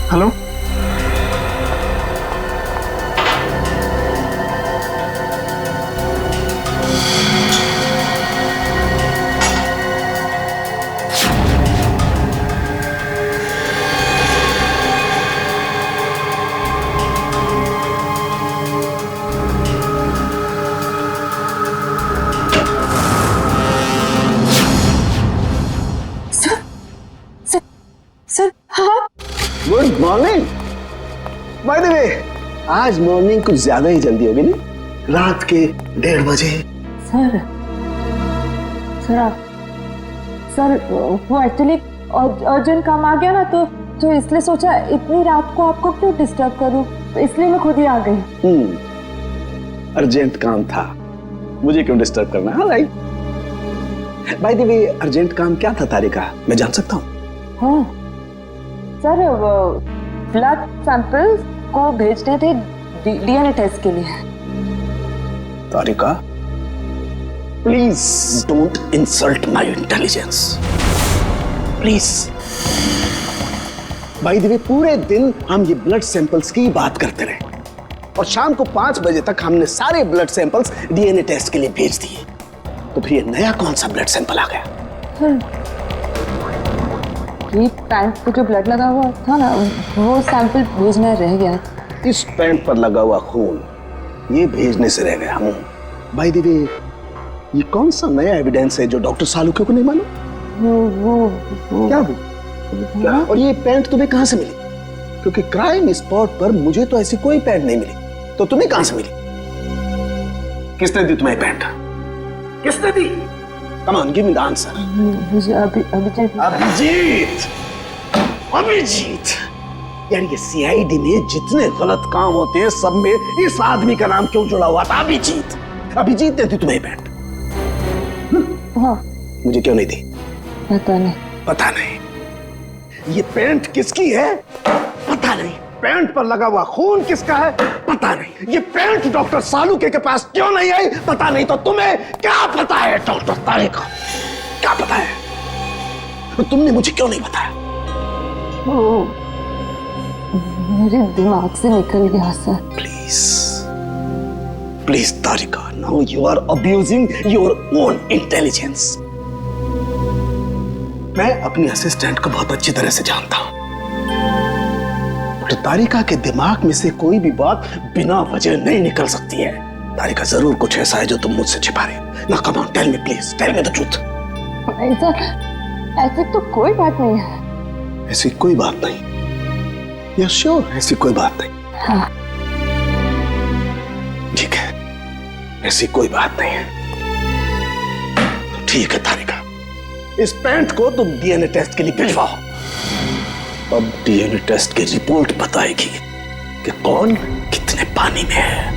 Hello, sir हाँ। Good morning. Bye the वे, आज morning कुछ ज्यादा ही जल्दी हो गई नहीं? रात के 1:30 बजे। सर सर वो एक्चुअली अर्जेंट काम आ गया ना, तो इसलिए सोचा इतनी रात को आपको क्यों डिस्टर्ब करूं, तो इसलिए मैं खुद ही आ गई। अर्जेंट काम था, मुझे क्यों डिस्टर्ब करना है? Right. Bye the way, urgent काम क्या था तारिका, मैं जान सकता हूँ? हाँ सर, ब्लड सैंपल्स को भेजने थे डीएनए टेस्ट के लिए। Tarika, please don't insult my intelligence, please. By the way, पूरे दिन हम ये ब्लड सैंपल्स की बात करते रहे और शाम को 5 बजे तक हमने सारे ब्लड सैंपल्स डीएनए टेस्ट के लिए भेज दिए। तो फिर ये नया कौन सा ब्लड सैंपल आ गया? ये पैंट पे जो ब्लड लगा हुआ था ना, वो सैंपल भेजना रह गया। इस पैंट पर लगा हुआ खून ये भेजने से रह गया। बाय द वे, ये कौन सा नया एविडेंस है जो डॉक्टर सालुके को नहीं मालूम? वो क्या? और ये पैंट तुम्हें कहां से मिली? क्योंकि क्राइम स्पॉट पर मुझे तो ऐसी कोई पैंट नहीं मिली, तो तुम्हें कहां से मिली? किसने दी तुम्हें पैंट? किसने दी? Come on, give me the answer. Abhijeet. यार, ये सीआईडी में जितने गलत काम होते हैं सब में इस आदमी का नाम क्यों जुड़ा हुआ था? अभिजीत ने दी तुम्हें पैंट? हाँ। मुझे क्यों नहीं दी? पता नहीं। ये पैंट किसकी है? पता नहीं। पैंट पर लगा हुआ खून किसका है? पता नहीं। ये पैंट डॉक्टर सालुके के पास क्यों नहीं आई? पता नहीं। तो तुम्हें क्या पता है डॉक्टर तारिका? क्या पता है? तो तुमने मुझे क्यों नहीं बताया? मेरे दिमाग से निकल गया sir. Please Tarika, now you are abusing your own intelligence. मैं अपनी असिस्टेंट को बहुत अच्छी तरह से जानता हूं। तो तारिका के दिमाग में से कोई भी बात बिना वजह नहीं निकल सकती है। तारिका, जरूर कुछ ऐसा है जो तुम मुझसे छिपा रहे हो। ना, come on, tell me please, tell me the truth. ऐसी तो कोई बात नहीं है। ऐसी कोई बात नहीं? You sure? ऐसी कोई बात नहीं? हाँ। ठीक है, ऐसी कोई बात नहीं है। ठीक है तारिका, इस पैंट को तुम डीएनए टेस्ट के लिए भिजवाओ। अब डीएनए टेस्ट की रिपोर्ट बताएगी कि कौन कितने पानी में है।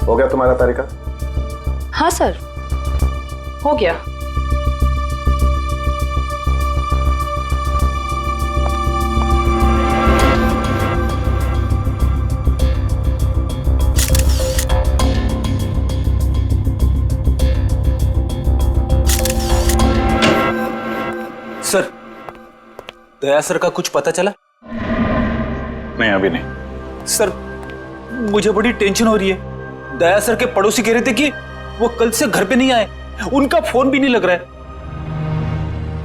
हो गया तुम्हारा तारिका? हाँ सर, हो गया। सर, दया सर का कुछ पता चला? नहीं, अभी नहीं। सर, मुझे बड़ी टेंशन हो रही है। दया सर के पड़ोसी कह रहे थे कि वो कल से घर पे नहीं आए, उनका फोन भी नहीं लग रहा है।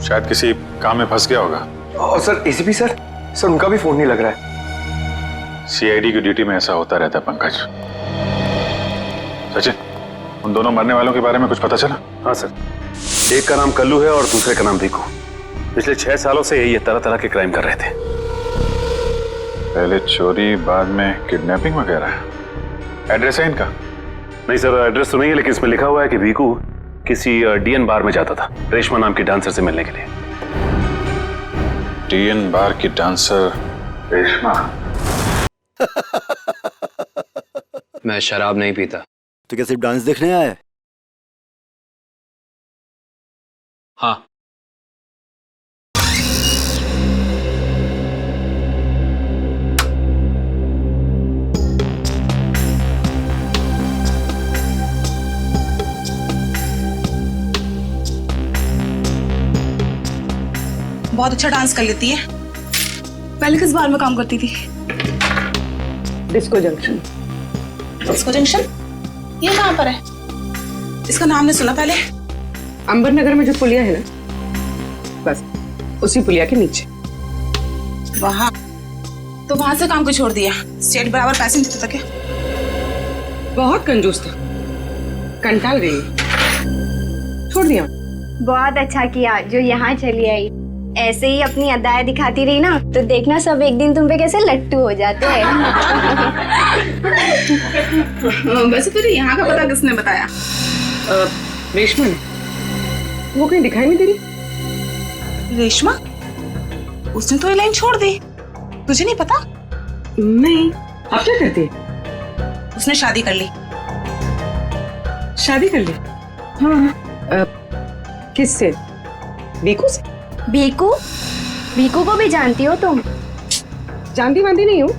शायद किसी काम में फंस गया होगा। और सर एसीपी सर उनका भी फोन नहीं लग रहा है। सीआईडी की ड्यूटी में ऐसा होता रहता है पंकज। सचिन, उन दोनों मरने वालों के बारे में कुछ पता चला? हाँ सर, एक का नाम कल्लू है और दूसरे का नाम भीकू। पिछले 6 सालों से ये तरह तरह के क्राइम कर रहे थे। पहले चोरी, बाद में किडनैपिंग वगैरह। एड्रेस है इनका? नहीं सर, एड्रेस तो नहीं है, लेकिन इसमें लिखा हुआ है कि भीकू किसी डीएन बार में जाता था रेशमा नाम की डांसर से मिलने के लिए। डीएन बार की डांसर रेशमा? मैं शराब नहीं पीता। तो क्या सिर्फ डांस देखने आया है? हाँ। बहुत अच्छा डांस कर लेती है। पहले किस बार में काम करती थी? Disco junction. Disco junction? ये कहाँ पर है? इसका नाम नहीं सुना पहले। अंबर नगर में जो पुलिया है ना, बस उसी पुलिया के नीचे। वहाँ तो वहां से काम को छोड़ दिया। स्टेट बराबर पैसे नहीं देता क्या? बहुत कंजूस था, कंटाल गई, छोड़ दिया। बहुत अच्छा किया जो यहाँ चली आई। ऐसे ही अपनी अदाएं दिखाती रही ना तो देखना सब एक दिन तुम पे कैसे लट्टू हो जाते हैं। वैसे तुझे यहाँ का पता किसने बताया? रेशमा ने। वो कहीं दिखाई नहीं दे रही। रेशमा? उसने तो ये लाइन छोड़ दी, तुझे नहीं पता? नहीं। अब क्या करती है? उसने शादी कर ली। शादी कर ली? हाँ। किससे? भीकू से? भीकू? भीकू को भी जानती हो तुम? जानती वांती नहीं हूँ।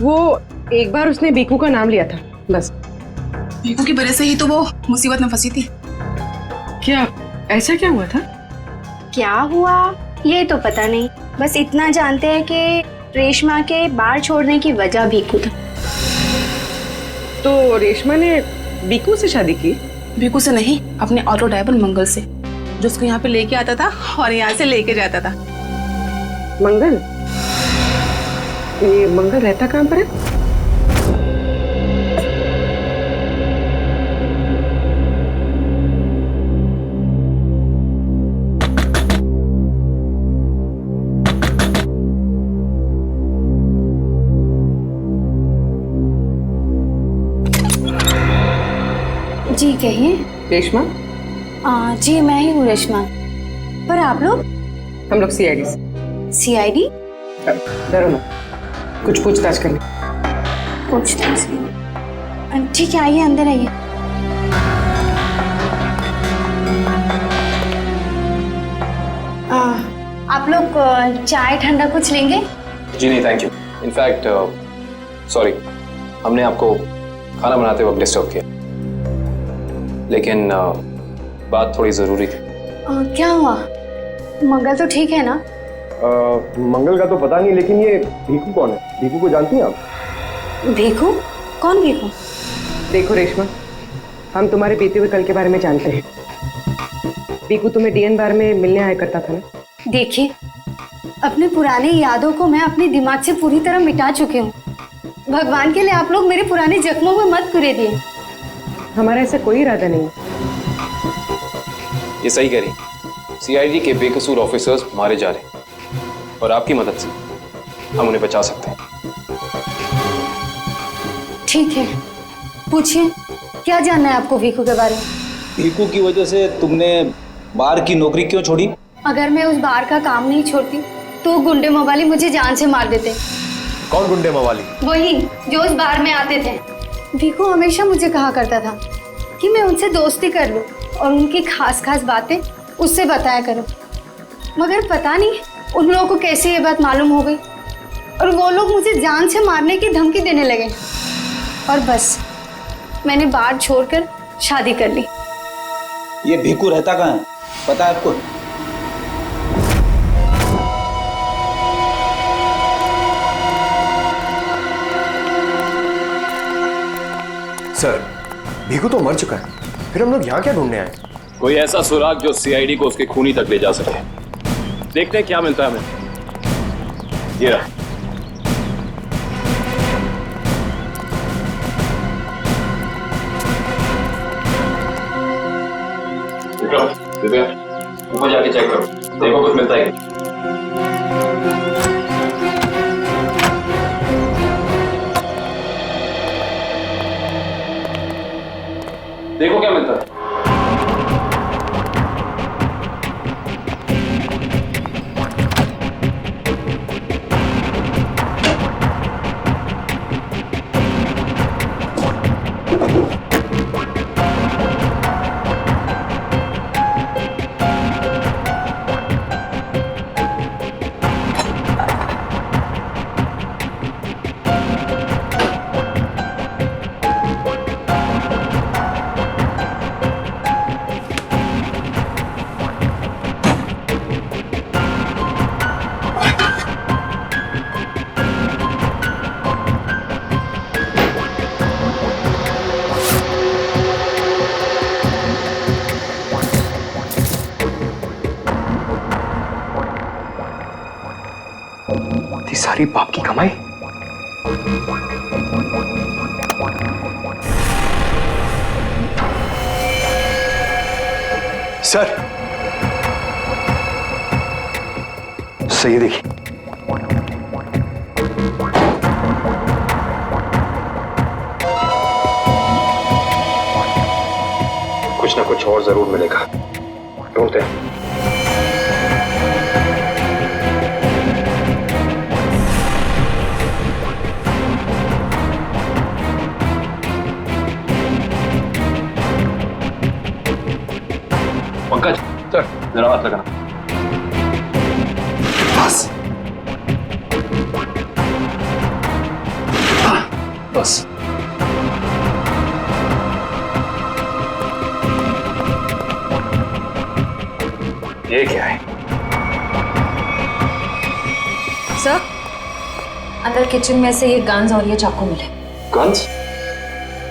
वो एक बार उसने भीकू का नाम लिया था, बस। भीकू की वजह से ही तो वो मुसीबत में फंसी थी। क्या ऐसा क्या हुआ था? क्या हुआ ये तो पता नहीं, बस इतना जानते हैं कि रेशमा के बार छोड़ने की वजह भीकू था। तो रेशमा ने भीकू से शादी की? भीकू से नहीं, अपने ऑटो ड्राइवर मंगल से, जो उसको यहाँ पे लेके आता था और यहाँ से लेके जाता था। मंगल? ये मंगल रहता कहाँ पर है? जी कहिए। रेशमा? जी मैं ही हूँ रेशमा। पर आप लोग? हम लोग सीआईडी से। सीआईडी? डरो ना, कुछ पूछताछ करनी। पूछताछ? ठीक है, आइए अंदर आइए। आप लोग चाय ठंडा कुछ लेंगे? जी नहीं, थैंक यू। इनफैक्ट सॉरी, हमने आपको खाना बनाते वक्त डिस्टर्ब किया, लेकिन बात थोड़ी जरूरी थी। क्या हुआ? मंगल तो ठीक है ना? मंगल का तो पता नहीं, लेकिन ये भीकू कौन है? भीकू को जानती हैं आप? भीकू? कौन भीकू? देखो रेशमा, हम तुम्हारे बीते हुए कल के बारे में जानते हैं। भीकू तुम्हें डीएन बार में मिलने आया करता था ना? देखिए, अपने पुराने यादों को मैं अपने दिमाग से पूरी तरह मिटा चुकी हूँ। भगवान के लिए आप लोग मेरे पुराने जख्मों में मत कुरेदिए। हमारा ऐसा कोई इरादा नहीं। ये सही कह रही, सीआईडी के बेकसूर ऑफिसर्स मारे जा रहे हैं और आपकी मदद से हम उन्हें बचा सकते हैं। ठीक है, पूछिए, क्या जानना है आपको भीकू के बारे में? भीकू की वजह से तुमने बार की नौकरी क्यों छोड़ी? अगर मैं उस बार का काम नहीं छोड़ती तो गुंडे मवाली मुझे जान से मार देते। कौन गुंडे मवाली? वही जो उस बार में आते थे। भीकू हमेशा मुझे कहा करता था कि मैं उनसे दोस्ती कर लूं और उनकी खास खास बातें उससे बताया करूं। मगर पता नहीं उन लोगों को कैसे ये बात मालूम हो गई और वो लोग मुझे जान से मारने की धमकी देने लगे। और बस मैंने बार छोड़कर शादी कर ली। ये भीकू रहता कहाँ है, पता है आपको? सर, भीकू तो मर चुका है, फिर हम लोग यहाँ क्या ढूंढने आए? कोई ऐसा सुराग जो सीआईडी को उसके खूनी तक ले जा सके। देखते हैं क्या मिलता है हमें। ये रहा। दिव्या ऊपर जाके चेक करो, देखो कुछ मिलता है क्या। देखो क्या मिलता है। सारी बाप की कमाई। सर सही देखिए, कुछ ना कुछ और जरूर मिलेगा, ढूंढते हैं। पंकज सर जरा हाथ लगाना। बस बस ये क्या है? सर अंदर किचन में से ये गन्स और ये चाकू मिले। गन्स?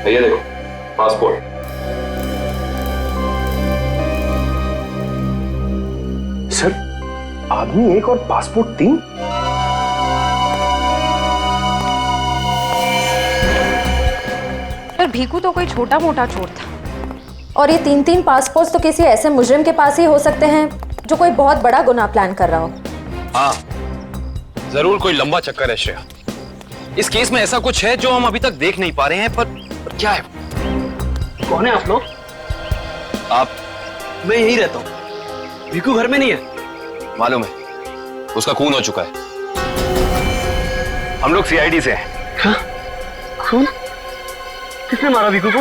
ये देखो पासपोर्ट। सर आदमी एक और पासपोर्ट 3? पर भीकू तो कोई छोटा मोटा चोर था, और ये 3-3 पासपोर्ट तो किसी ऐसे मुजरिम के पास ही हो सकते हैं जो कोई बहुत बड़ा गुनाह प्लान कर रहा हो। हाँ जरूर कोई लंबा चक्कर है श्रेया। इस केस में ऐसा कुछ है जो हम अभी तक देख नहीं पा रहे हैं, पर क्या है? कौन है आप लोग? आप? मैं यहीं रहता हूँ, भीकू घर में नहीं है। मालूम है, उसका खून हो चुका है। हम लोग सीआईडी से हैं। हाँ? खून? किसने मारा भीकू को?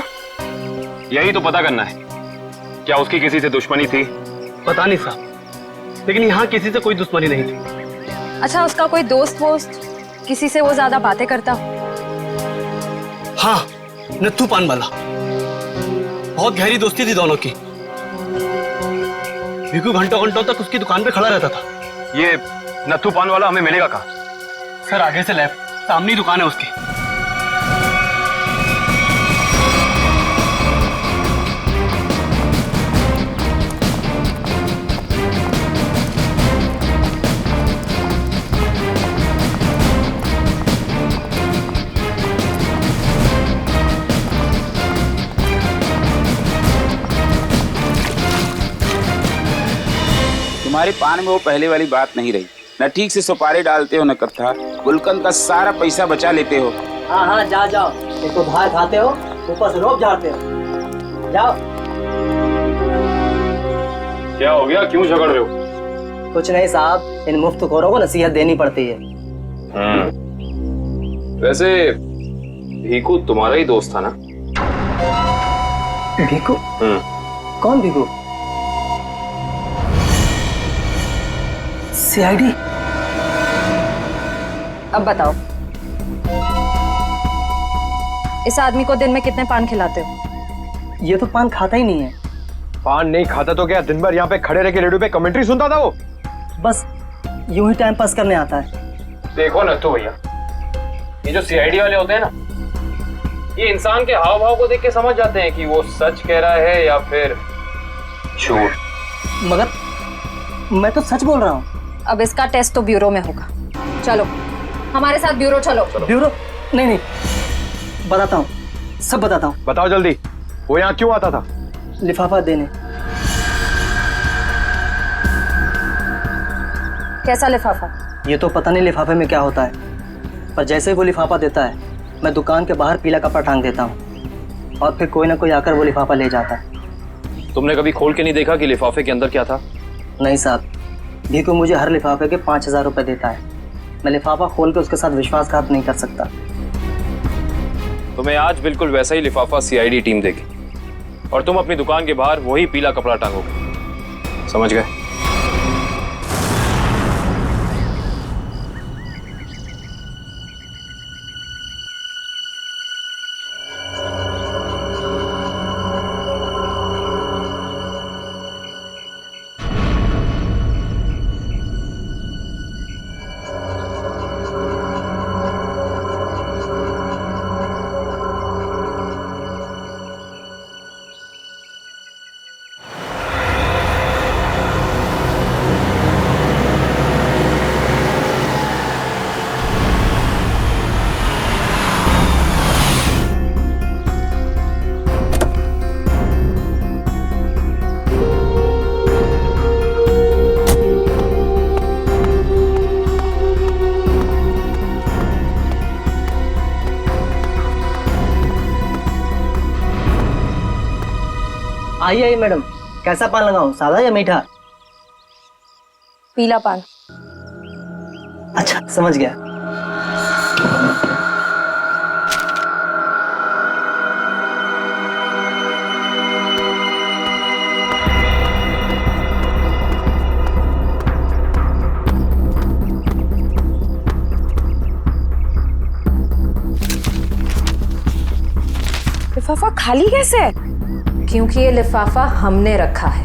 यही तो पता करना है, क्या उसकी किसी से दुश्मनी थी? पता नहीं साहब, लेकिन यहाँ किसी से कोई दुश्मनी नहीं थी। अच्छा उसका कोई दोस्त वोस्त, किसी से वो ज्यादा बातें करता? हाँ नत्थू पान वाला, बहुत गहरी दोस्ती थी दोनों की। भीकू घंटों घंटों तक उसकी दुकान पे खड़ा रहता था। ये नत्थू पान वाला हमें मिलेगा कहाँ? सर आगे से लेफ्ट, सामने ही दुकान है उसकी। तुम्हारे पान में वो पहले वाली बात नहीं रही, न ठीक से सुपारी डालते हो न कत्था। गुलकंद का सारा पैसा बचा लेते हो। हाँ हाँ जाओ जाओ, एक तो बाहर खाते हो, ऊपर से रोब झाड़ते हो। जाओ। क्या हो गया, क्यों झगड़ रहे हो? कुछ नहीं साहब, इन मुफ्तखोरों को नसीहत देनी पड़ती है। वैसे भीकू तुम्हारा ही दोस्त था ना? भीकू? कौन भीकू? सीआईडी? अब बताओ, इस आदमी को दिन में कितने पान खिलाते हो? ये तो पान खाता ही नहीं है। पान नहीं खाता तो क्या दिन भर यहाँ पे खड़े रह के रेडियो पे कमेंट्री सुनता था वो? बस यूं ही टाइम पास करने आता है। देखो नत्थू भैया, ये जो सीआईडी वाले होते हैं ना, ये इंसान के हाव भाव को देख के समझ जाते हैं कि वो सच कह रहा है या फिर झूठ। मगर मैं तो सच बोल रहा हूँ। अब इसका टेस्ट तो ब्यूरो में होगा। चलो हमारे साथ ब्यूरो चलो। ब्यूरो? नहीं नहीं, बताता हूँ, सब बताता हूँ। बताओ जल्दी, वो यहाँ क्यों आता था? लिफाफा देने। कैसा लिफाफा? ये तो पता नहीं लिफाफे में क्या होता है, पर जैसे ही वो लिफाफा देता है मैं दुकान के बाहर पीला कपड़ा टांग देता हूँ और फिर कोई ना कोई आकर वो लिफाफा ले जाता है। तुमने कभी खोल के नहीं देखा कि लिफाफे के अंदर क्या था? नहीं साहब, भीकू मुझे हर लिफाफे के 5,000 रुपये देता है। मैं लिफाफा खोल के उसके साथ विश्वासघात नहीं कर सकता। तुम्हें आज बिल्कुल वैसा ही लिफाफा सीआईडी टीम देगी और तुम अपनी दुकान के बाहर वही पीला कपड़ा टांगोगे, समझ गए? आइए मैडम, कैसा पान लगाऊं, सादा या मीठा? पीला पान। अच्छा, समझ गया। लिफाफा खाली कैसे है? क्योंकि ये लिफाफा हमने रखा है।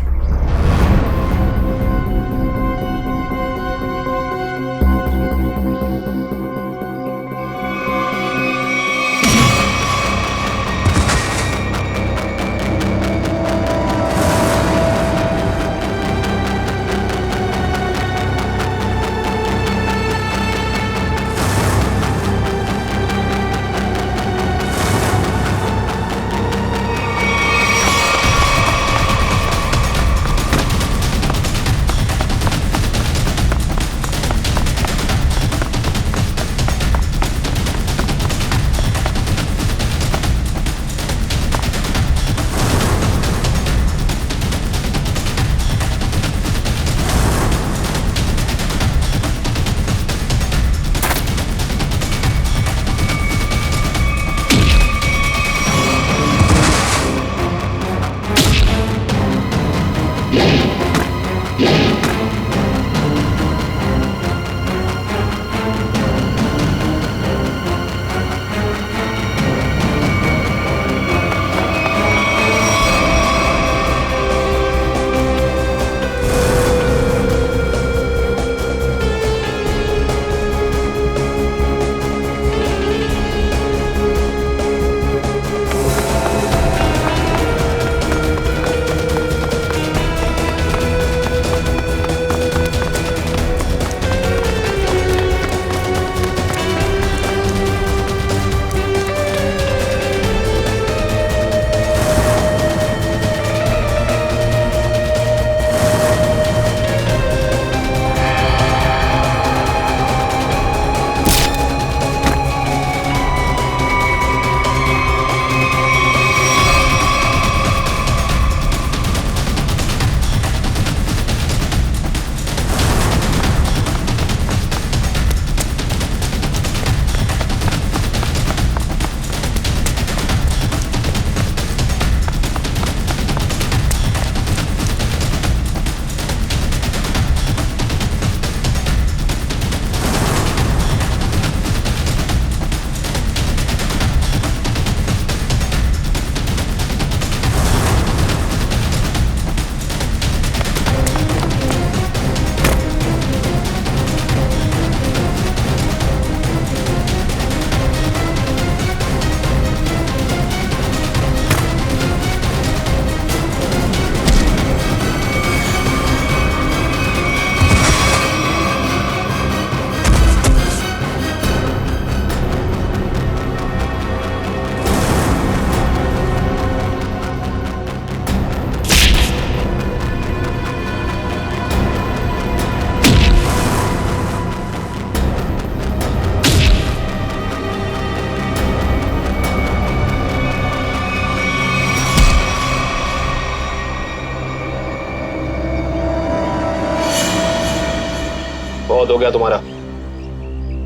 हो गया तुम्हारा,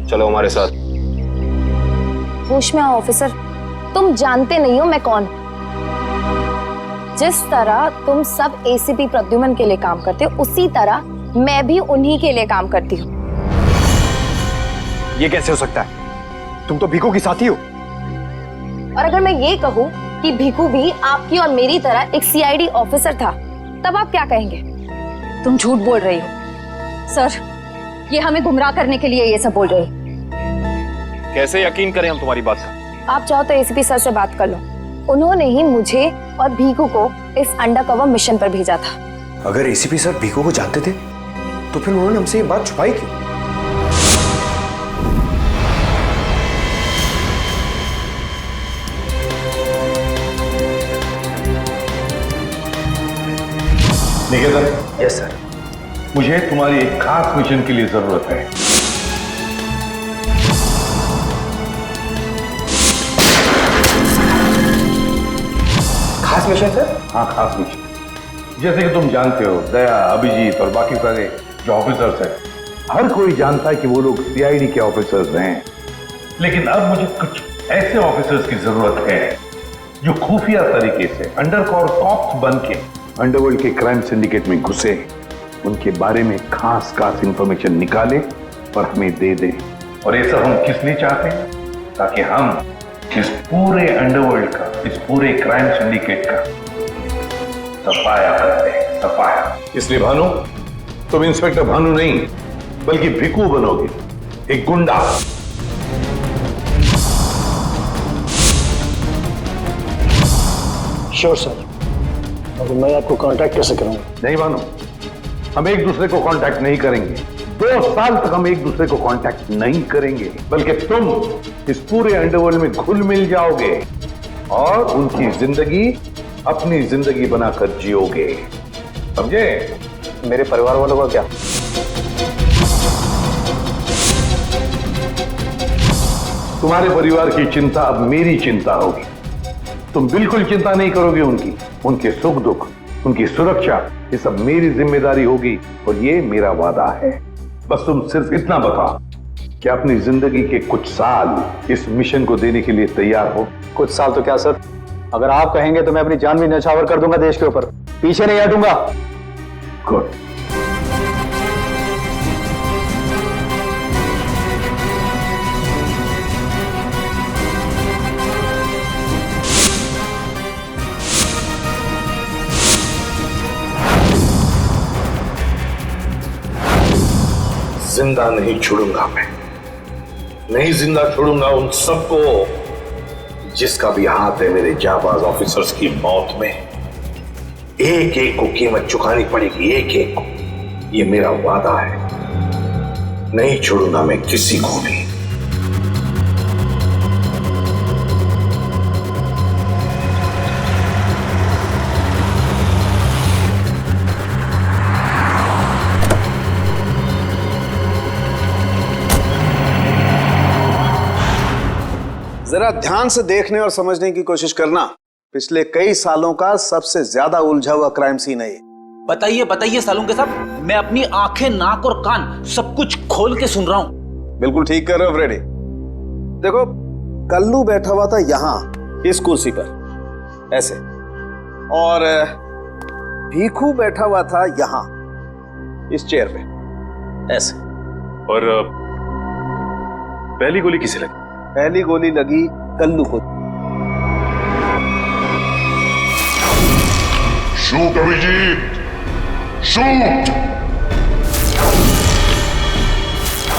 चलो हमारे साथ। होश में आओ ऑफिसर, तुम जानते नहीं हो मैं कौन। जिस तरह तुम सब एसीपी प्रद्युमन के लिए काम करते हो, उसी तरह मैं भी उन्हीं के लिए काम करती हूँ। ये कैसे हो सकता है? तुम तो भीखू की साथी हो। और अगर मैं ये कहूँ कि भीखू भी आपकी और मेरी तरह एक सीआईडी ऑफिसर था, तब आप क्या कहेंगे? तुम झूठ बोल रही हो सर, ये हमें गुमराह करने के लिए ये सब बोल रही। कैसे यकीन करें हम तुम्हारी बात? आप चाहो तो एसीपी सर से बात कर लो, उन्होंने ही मुझे और भीखू को इस अंडरकवर मिशन पर भेजा था। अगर एसीपी सर भीखू को जानते थे तो फिर उन्होंने हमसे ये बात छुपाई क्यों? निकेतन। Yes sir. मुझे तुम्हारी एक खास मिशन के लिए जरूरत है। खास मिशन सर? हाँ, खास मिशन। जैसे कि तुम जानते हो, दया, अभिजीत और बाकी सारे जो ऑफिसर्स हैं, हर कोई जानता है कि वो लोग सीआईडी के ऑफिसर्स हैं। लेकिन अब मुझे कुछ ऐसे ऑफिसर्स की जरूरत है जो खुफिया तरीके से अंडरकवर कॉप्स बन के अंडरवर्ल्ड के क्राइम सिंडिकेट में घुसे, उनके बारे में खास इंफॉर्मेशन निकाले और हमें दे दे। और ये सब हम किस लिए चाहते हैं? ताकि हम इस पूरे अंडरवर्ल्ड का, इस पूरे क्राइम सिंडिकेट का सफाया करते हैं, सफाया। इसलिए भानु, तुम इंस्पेक्टर भानु नहीं बल्कि भिकू बनोगे, एक गुंडा। Sure sir. अब मैं आपको कांटेक्ट कैसे करूंगा? नहीं भानु, हम एक दूसरे को कांटेक्ट नहीं करेंगे। 2 साल तक हम एक दूसरे को कांटेक्ट नहीं करेंगे, बल्कि तुम इस पूरे अंडरवर्ल्ड में घुल मिल जाओगे और उनकी जिंदगी अपनी जिंदगी बनाकर जियोगे, समझे? मेरे परिवार वालों का क्या? तुम्हारे परिवार की चिंता अब मेरी चिंता होगी। तुम बिल्कुल चिंता नहीं करोगे उनकी, उनके सुख दुख, उनकी सुरक्षा, ये सब मेरी जिम्मेदारी होगी और ये मेरा वादा है। बस तुम सिर्फ इतना बताओ कि अपनी जिंदगी के कुछ साल इस मिशन को देने के लिए तैयार हो। कुछ साल तो क्या सर, अगर आप कहेंगे तो मैं अपनी जान भी न्यौछावर कर दूंगा देश के ऊपर, पीछे नहीं हटूंगा। गुड। जिंदा नहीं छोड़ूंगा मैं, नहीं जिंदा छोड़ूंगा उन सबको जिसका भी हाथ है मेरे जाबाज ऑफिसर्स की मौत में। एक एक को कीमत चुकानी पड़ेगी, एक एक को। ये मेरा वादा है, नहीं छोड़ूंगा मैं किसी को भी। जरा ध्यान से देखने और समझने की कोशिश करना। पिछले कई सालों का सबसे ज्यादा उलझा हुआ क्राइम सीन है ये। बताइए बताइए सालूं के साहब, मैं अपनी आंखें, नाक और कान सब कुछ खोल के सुन रहा हूं। बिल्कुल ठीक कर रहे हो फ्रेडी। देखो, कल्लू बैठा हुआ था यहां इस कुर्सी पर ऐसे, और भीखू बैठा हुआ था यहां इस चेयर पे ऐसे। और पहली गोली किसे लगी? पहली गोली लगी कल्लू को। Shoot Abhijit, shoot,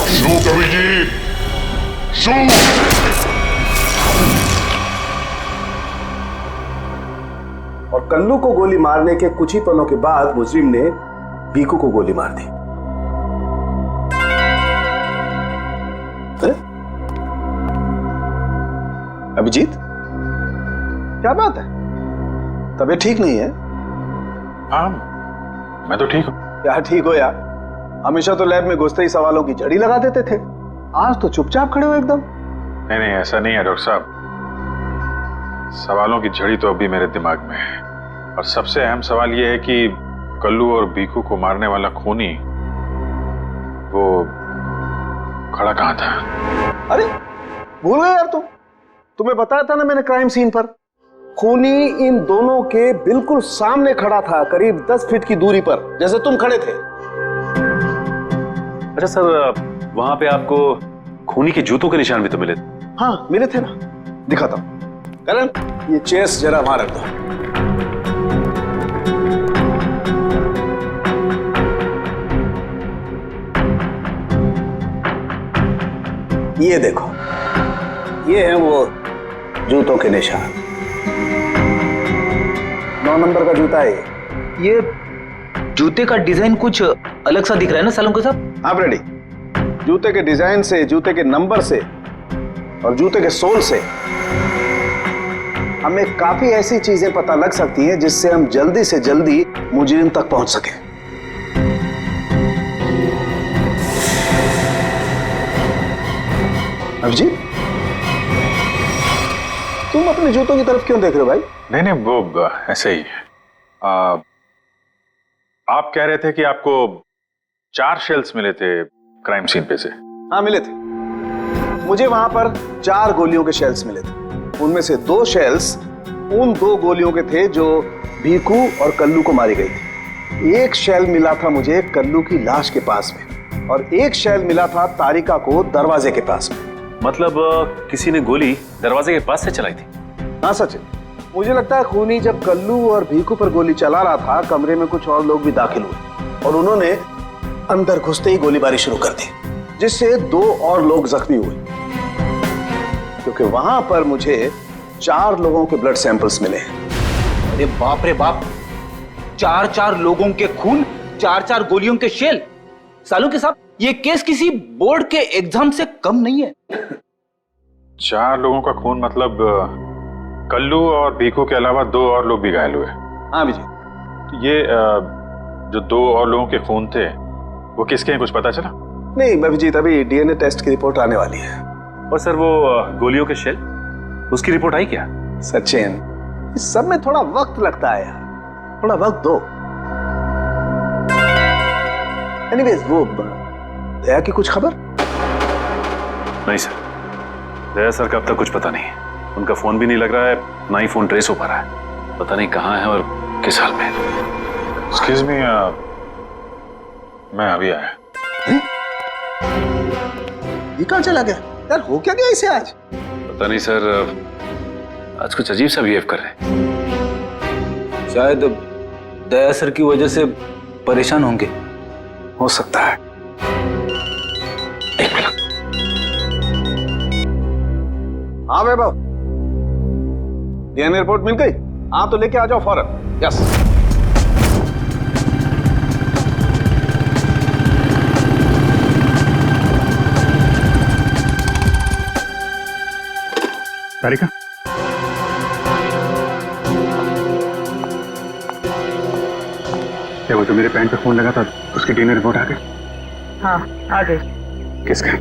shoot Abhijit, shoot. और कल्लू को गोली मारने के कुछ ही पलों के बाद मुजरिम ने भीखू को गोली मार दी। अभिजीत, क्या बात है? तबीयत ठीक नहीं है? हाँ, मैं तो ठीक हूँ। क्या ठीक हो यार, हमेशा तो लैब में घुसते ही सवालों की झड़ी लगा देते थे, आज तो चुपचाप खड़े हो एकदम। नहीं नहीं, ऐसा नहीं है डॉक्टर साहब। सवालों की झड़ी तो अभी मेरे दिमाग में है, और सबसे अहम सवाल यह है कि कल्लू और भीखू को मारने वाला खूनी वो खड़ा कहाँ था? अरे भूल गए यार तुम। तुम्हें बताया था ना मैंने क्राइम सीन पर। खूनी इन दोनों के बिल्कुल सामने खड़ा था, करीब 10 फीट की दूरी पर, जैसे तुम खड़े थे। अच्छा सर, वहां पे आपको खूनी के जूतों के निशान भी तो मिले थे? हाँ मिले थे ना, दिखाता हूं। करण, ये चेस जरा वहां रख दो। ये देखो, ये है वो जूतों के निशान। 9 नंबर का जूता है ये जूते का डिजाइन कुछ अलग सा दिख रहा है ना सालुंके साहब? आप रेडी? जूते के डिजाइन से, जूते के नंबर से और जूते के सोल से हमें काफी ऐसी चीजें पता लग सकती हैं जिससे हम जल्दी से जल्दी मुजरिम तक पहुंच सकें। अभिजीत, तुम अपने जूतों की तरफ क्यों देख रहे हो भाई? नहीं वो ऐसे ही। आप कह रहे थे कि आपको 4 शेल्स मिले थे क्राइम सीन पे से? हाँ मिले थे। मुझे वहां पर 4 गोलियों के शेल्स मिले थे। उनमें से 2 शेल्स उन 2 गोलियों के थे जो भीखू और कल्लू को मारी गई थी। एक शेल मिला था मुझे कल्लू की लाश के पास में और एक शेल मिला था तारिका को दरवाजे के पास में। मतलब किसी ने गोली दरवाजे के पास से चलाई थी? हाँ सचिन, मुझे लगता है खूनी जब कल्लू और भीखू पर गोली चला रहा था, कमरे में कुछ और लोग भी दाखिल हुए और उन्होंने अंदर घुसते ही गोलीबारी शुरू कर दी, जिससे 2 और लोग जख्मी हुए। क्योंकि वहां पर मुझे 4 लोगों के ब्लड सैंपल्स मिले हैं। अरे बाप रे बाप, 4 लोगों के खून, 4 गोलियों के शेल। सालुंके साहब, ये केस किसी बोर्ड के एग्जाम से कम नहीं है। 4 लोगों का खून मतलब कल्लू और भीखू के अलावा 2 और लोग भी घायल हुए? हाँ विजय। तो ये जो 2 और लोगों के खून थे वो किसके हैं, कुछ पता चला? नहीं अभिजीत, अभी डीएनए टेस्ट की रिपोर्ट आने वाली है। और सर वो गोलियों के शेल, उसकी रिपोर्ट आई क्या? सचिन, इस सब में थोड़ा वक्त लगता है यार, थोड़ा वक्त दो। एनीवेज, वो दया की कुछ खबर? नहीं सर, दया सर का अब तक कुछ पता नहीं। उनका फोन भी नहीं लग रहा है, ना ही फोन ट्रेस हो पा रहा है। पता नहीं कहाँ है और किस हाल में। एक्सक्यूज मी, मैं अभी आया। ये कहाँ चला गया यार? हो क्या गया इसे आज? पता नहीं सर, आज कुछ अजीब सा बिहेव कर रहे हैं। शायद दया सर की वजह से परेशान होंगे। हो सकता है। एक मिनट। हाँ वैभव, डीएनए रिपोर्ट मिल गई? हाँ तो लेके आ जाओ फौरन। यस। तारिका, क्या वो जो मेरे पैंट पे खून लगा था उसकी डीएनए रिपोर्ट आ गई? हाँ आ गई। किसका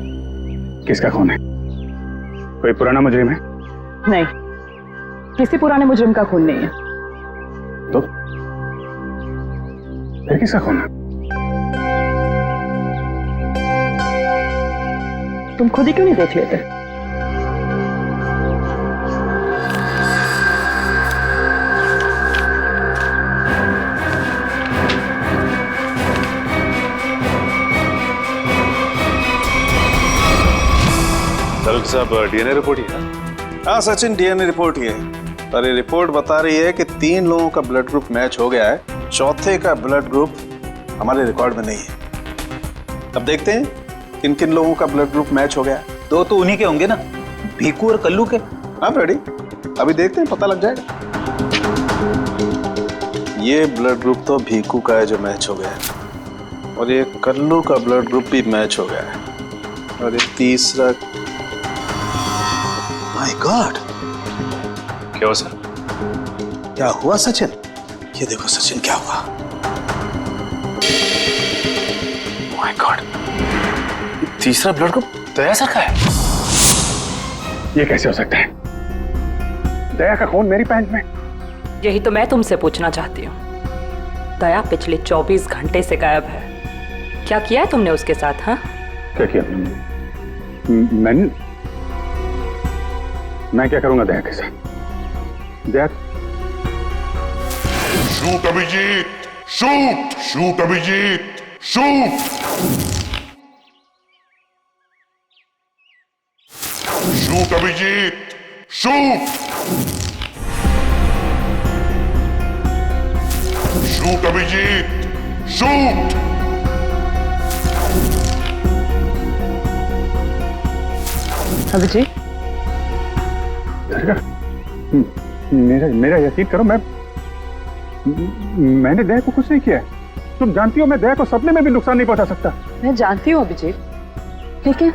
किसका खून है? कोई पुराना मुजरिम है? नहीं, किसी पुराने मुजरिम का खून नहीं है। तो फिर किसका खून है? तुम खुद ही क्यों नहीं देख लेते? साहब, डीएनए रिपोर्ट ही है? हाँ सचिन, डीएनए रिपोर्ट ही है। और ये रिपोर्ट बता रही है कि 3 लोगों का ब्लड ग्रुप मैच हो गया है, चौथे का ब्लड ग्रुप हमारे रिकॉर्ड में नहीं है। अब देखते हैं किन किन लोगों का ब्लड ग्रुप मैच हो गया है। 2 तो उन्हीं के होंगे ना, भीखू और कल्लू के। आप रेडी? अभी देखते हैं, पता लग जाएगा। ये ब्लड ग्रुप तो भीखू का है जो मैच हो गया है, और ये कल्लू का ब्लड ग्रुप भी मैच हो गया है, और ये तीसरा। माय गॉड, क्या हुआ सर? क्या हुआ सचिन? ये देखो सचिन, क्या हुआ? माय गॉड, तीसरा ब्लड ग्रुप दया सर का है। ये कैसे हो सकता है? दया का खून मेरी पैंट में? यही तो मैं तुमसे पूछना चाहती हूँ। दया पिछले 24 घंटे से गायब है। क्या किया है तुमने उसके साथ? हाँ, क्या किया तुमने? मैं क्या करूंगा दया के साथ? Daya shoot Abhijit, shoot shoot Abhijit, shoot shoot Abhijit, shoot shoot Abhijit, shoot. Abhijeet, मेरा यकीन करो, मैंने दया को कुछ नहीं किया है। तुम जानती हो मैं दया को सपने में भी नुकसान नहीं पहुंचा सकता। मैं जानती हूँ अभिजीत, लेकिन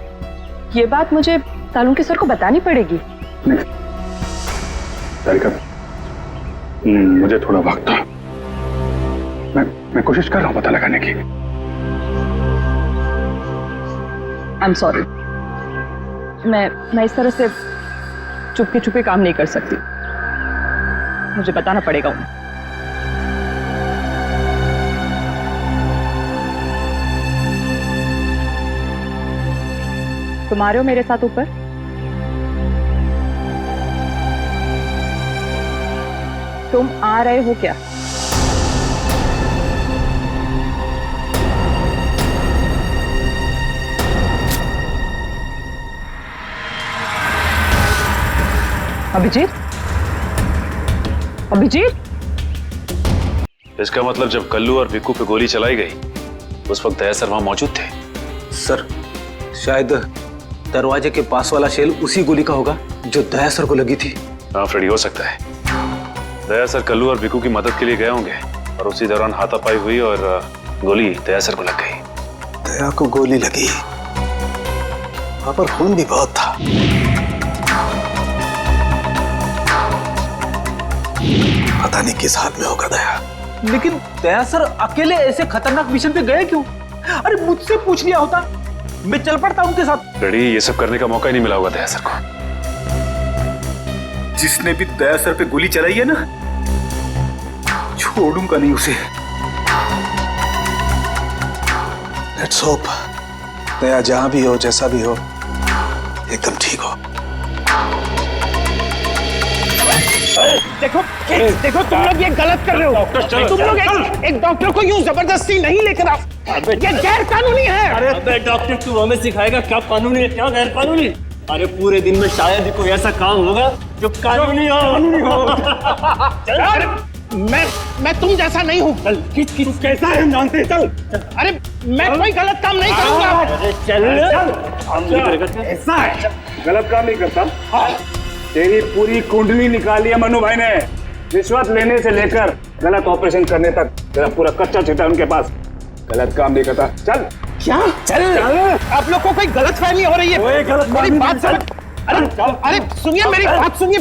ये बात मुझे सालुंके सर को बतानी पड़ेगी। तारिका, मुझे थोड़ा वक्त था। मैं कोशिश कर रहा हूं पता लगाने की। आई एम सॉरी, मैं इस तरह से चुपके चुपके काम नहीं कर सकती। मुझे बताना पड़ेगा उन्हें। तुम आ रहे हो मेरे साथ ऊपर? तुम आ रहे हो क्या? अभिजीत, अभिजीत, इसका मतलब जब कल्लू और भिक्कू पे गोली चलाई गई उस वक्त दया सर वहां मौजूद थे। सर, शायद दरवाजे के पास वाला शेल उसी गोली का होगा जो दया सर को लगी थी। हाँ फ्रेडी, हो सकता है दया सर कल्लू और भिक्कू की मदद के लिए गए होंगे और उसी दौरान हाथापाई हुई और गोली दया सर को लग गई। दया को गोली लगी, वहां पर खून भी बहुत था। पता नहीं किस हाल में होगा दया। लेकिन दया सर अकेले ऐसे खतरनाक मिशन पे गए क्यों? अरे मुझसे पूछ लिया होता, मैं चल पड़ता उनके साथ। फ्रेडी, ये सब करने का मौका ही नहीं मिला होगा दया सर को। जिसने भी दया सर पे गोली चलाई है ना, छोड़ूंगा नहीं उसे। लेट्स होप दया जहां भी हो, जैसा भी हो, एकदम ठीक हो। देखो देखो, तुम लोग ये गलत कर रहे हो। तुम लोग एक डॉक्टर को यूं जबरदस्ती नहीं लेकर आओ, ये गैर कानूनी है। अबे डॉक्टर, तू हमें सिखाएगा क्या कानूनी है क्या गैर कानूनी? अरे पूरे दिन में शायद ही कोई ऐसा काम होगा जो कानूनी हो। अरे मैं तुम जैसा नहीं हूँ। किस कैसा है हम जानते हैं। चल, अरे मैं कोई गलत काम नहीं करूंगा। चल, ऐसा है गलत काम नहीं करता। तेरी पूरी कुंडली निकाली है मनु भाई ने, रिश्वत लेने से लेकर गलत ऑपरेशन करने तक तेरा पूरा कच्चा चिट्ठा उनके पास। गलत काम नहीं करता। चल। क्या? चल। आप लोग को कोई गलतफहमी हो रही है। मेरी बात समझ। अरे सुनिए, मेरी बात सुनिए।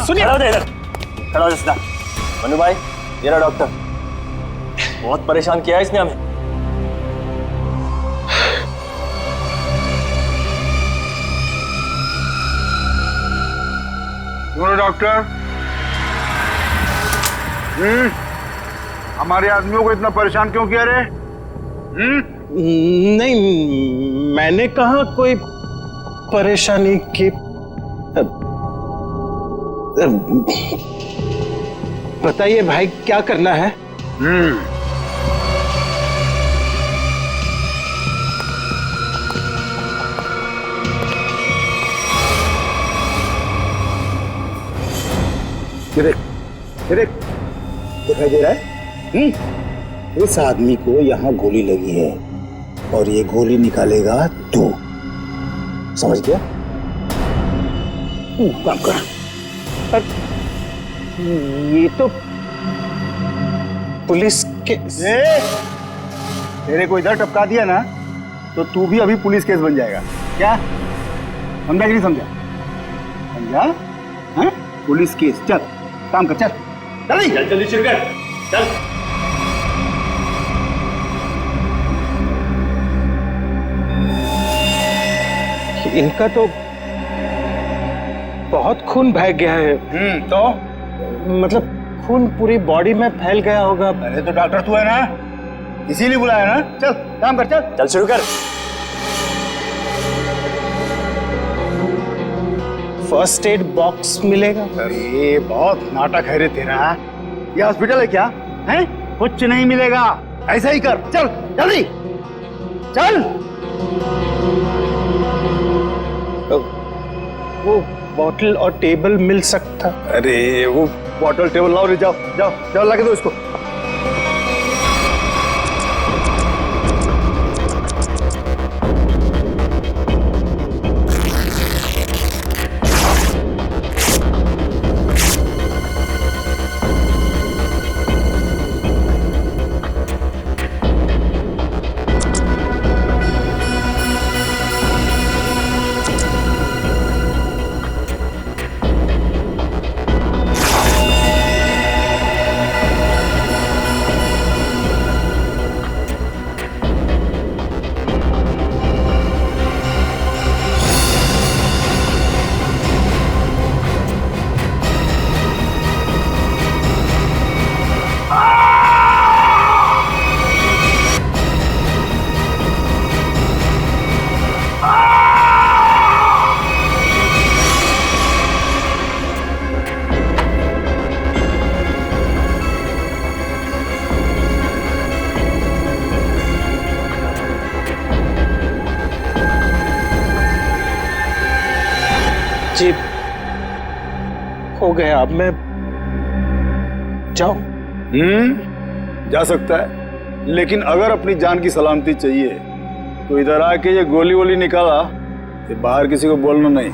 खड़ा हो जा। मनु भाई, ये रहा डॉक्टर। बहुत परेशान किया है इसने हमें। डॉक्टर, हमारे आदमियों को इतना परेशान क्यों किया रे? नहीं, मैंने कहा कोई परेशानी की। बताइए भाई, क्या करना है? दिखाई दे रहा है? इस आदमी को यहाँ गोली लगी है और ये गोली निकालेगा तू, समझ गया? काम कर। ये तो पुलिस के तेरे को इधर टपका दिया ना तो तू भी अभी पुलिस केस बन जाएगा। क्या समझा कि नहीं समझा? समझा? हाँ? Police case. चल काम कर, चल जल्दी शुरू कर। चल। इनका तो बहुत खून बह गया है। तो मतलब खून पूरी बॉडी में फैल गया होगा। अरे तो डॉक्टर तू है ना, इसीलिए बुलाया ना। चल काम कर, चल शुरू कर। फर्स्ट एड बॉक्स मिलेगा? अरे बहुत नाटक है रे तेरा। ये हॉस्पिटल है क्या? हैं? कुछ नहीं मिलेगा, ऐसा ही कर, चल जल्दी चल। वो बॉटल और टेबल मिल सकता? अरे वो बॉटल टेबल लाओ रे, जाओ जाओ जाओ, लगा दो इसको। जी हो गया, अब मैं जाऊं? जा सकता है, लेकिन अगर अपनी जान की सलामती चाहिए तो इधर आके ये गोली वोली निकाला, ये बाहर किसी को बोलना नहीं,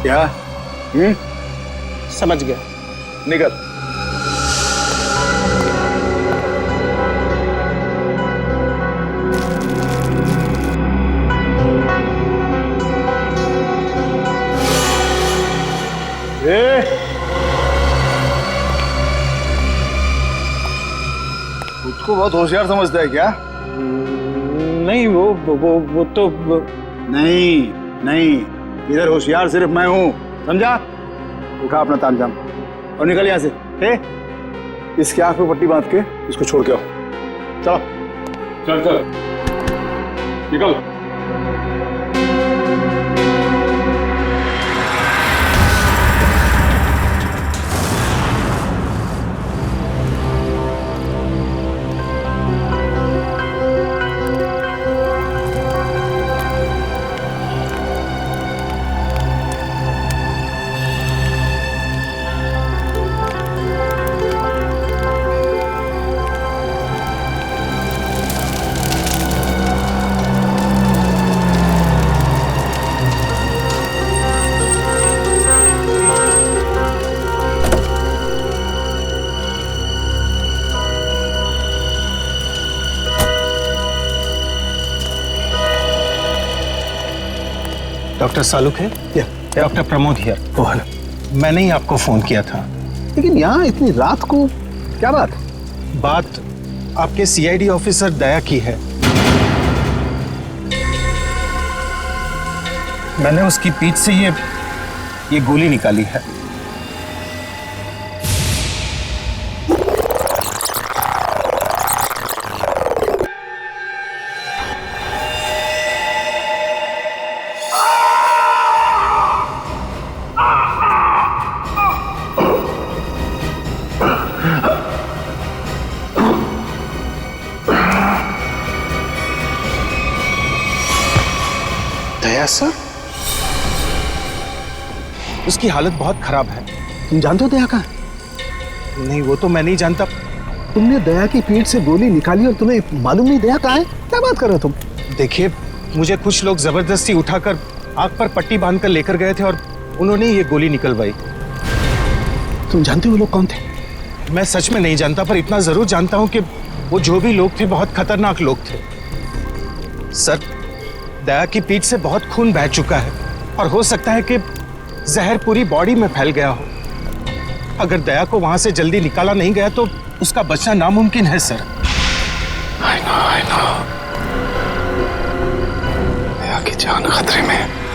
क्या? समझ गया। निकल। उसको बहुत होशियार समझता है क्या? नहीं, वो तो नहीं, इधर होशियार सिर्फ मैं हूँ, समझा? उठा अपना तामझाम और निकल यहाँ से। इसके आंख पे पट्टी बांध के इसको छोड़ के आओ। चलो चल चल निकल। डॉक्टर सालुक है? Doctor Pramod here. मैंने ही आपको फोन किया था। लेकिन यहाँ इतनी रात को क्या बात? बात आपके सीआईडी ऑफिसर दया की है। मैंने उसकी पीठ से ये गोली निकाली है। दया सर? उसकी हालत बहुत खराब है। तुम जानते हो दया का? नहीं, वो तो मैं नहीं जानता। तुमने दया की पीठ से गोली निकाली और तुम्हें मालूम नहीं दया कहाँ है? क्या बात कर रहे हो तुम? देखिए, मुझे कुछ लोग जबरदस्ती उठाकर आंख पर पट्टी बांधकर लेकर गए थे और उन्होंने ये गोली निकलवाई। तुम जानते हो वो लोग कौन थे? मैं सच में नहीं जानता, पर इतना जरूर जानता हूं कि वो जो भी लोग थे बहुत खतरनाक लोग थे। सर, दया की पीठ से बहुत खून बह चुका है और हो सकता है कि जहर पूरी बॉडी में फैल गया हो। अगर दया को वहां से जल्दी निकाला नहीं गया तो उसका बचना नामुमकिन है सर। I know। दया की जान खतरे में।